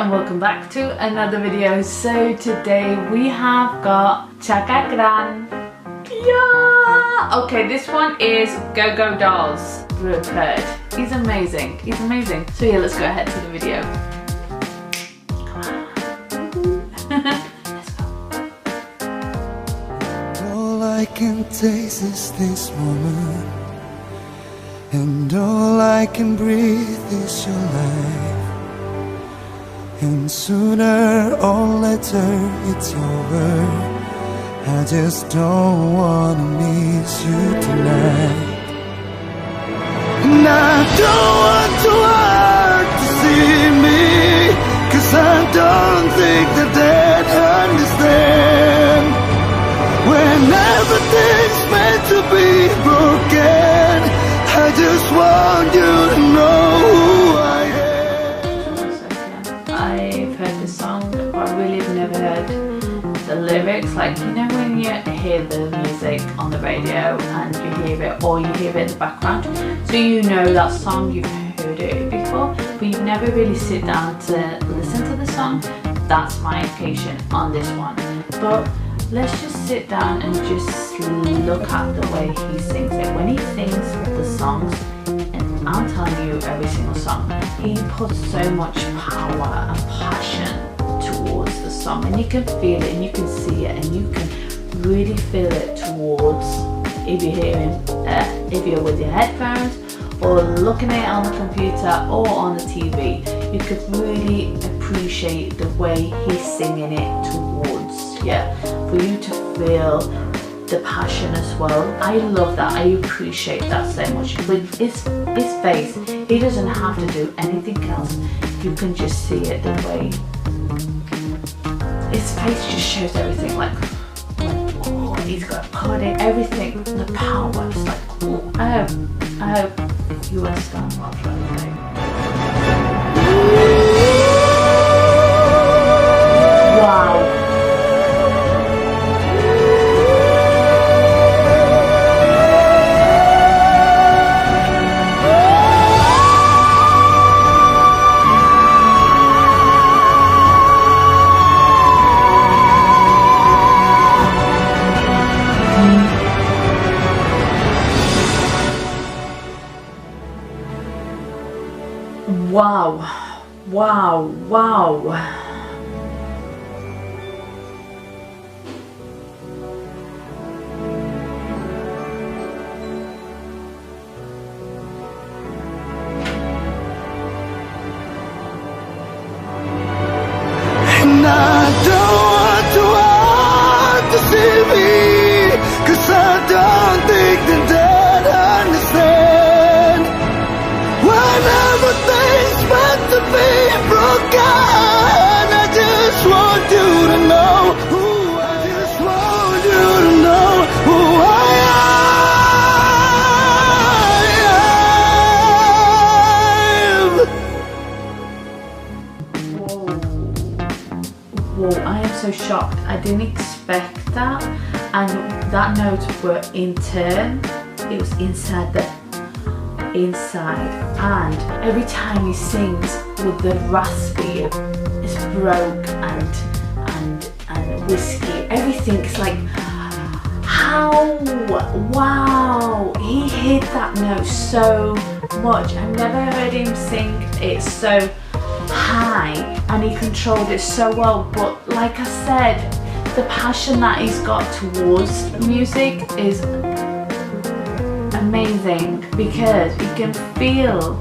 and welcome back to another video. So today we have got Cakra Khan. Yeah! Okay, this one is Go Go Dolls prepared. He's amazing. He's amazing. So yeah, let's go ahead to the video. Let's go. All I can taste is this moment, and all I can breathe is your life. And sooner or later it's over. I just don't wanna miss you tonight. And I don't want to hurt to see me, 'cause I don't think that they'd understand. When everything's meant to be broken, I just want you to know who I am. I've heard the song, but I really have never heard the lyrics. Like, you know when you hear the music on the radio and you hear it, or you hear it in the background, so you know that song, you've heard it before, but you've never really sit down to listen to the song. That's my occasion on this one. But let's just sit down and just look at the way he sings it. When he sings the songs, and I'm telling you, every single song, he puts so much power and passion towards the song, and you can feel it and you can see it and you can really feel it towards, if you're hearing, if you're with your headphones or looking at it on the computer or on the TV, you could really appreciate the way he's singing it towards, for you to feel the passion as well. I love that. I appreciate that so much. With his face, he doesn't have to do anything else. You can just see it the way his face just shows everything. Like, oh, he's got to put it, everything, the power. It's like, oh, I hope you understand what I'm trying to say. Wow. Wow, wow, wow. And I don't want to hurt to see me, 'cause I don't think that they'd understand. When everything's meant to be broken, I just want you to know who I just want you to know who I am. Whoa, I am so shocked. I didn't expect that. And that note were in turn, it was inside, and every time he sings with the raspy, it's broke and whiskey, everything is like, how, wow, he hit that note so much. I've never heard him sing it so high, and he controlled it so well. But like I said, the passion that he's got towards music is amazing, because you can feel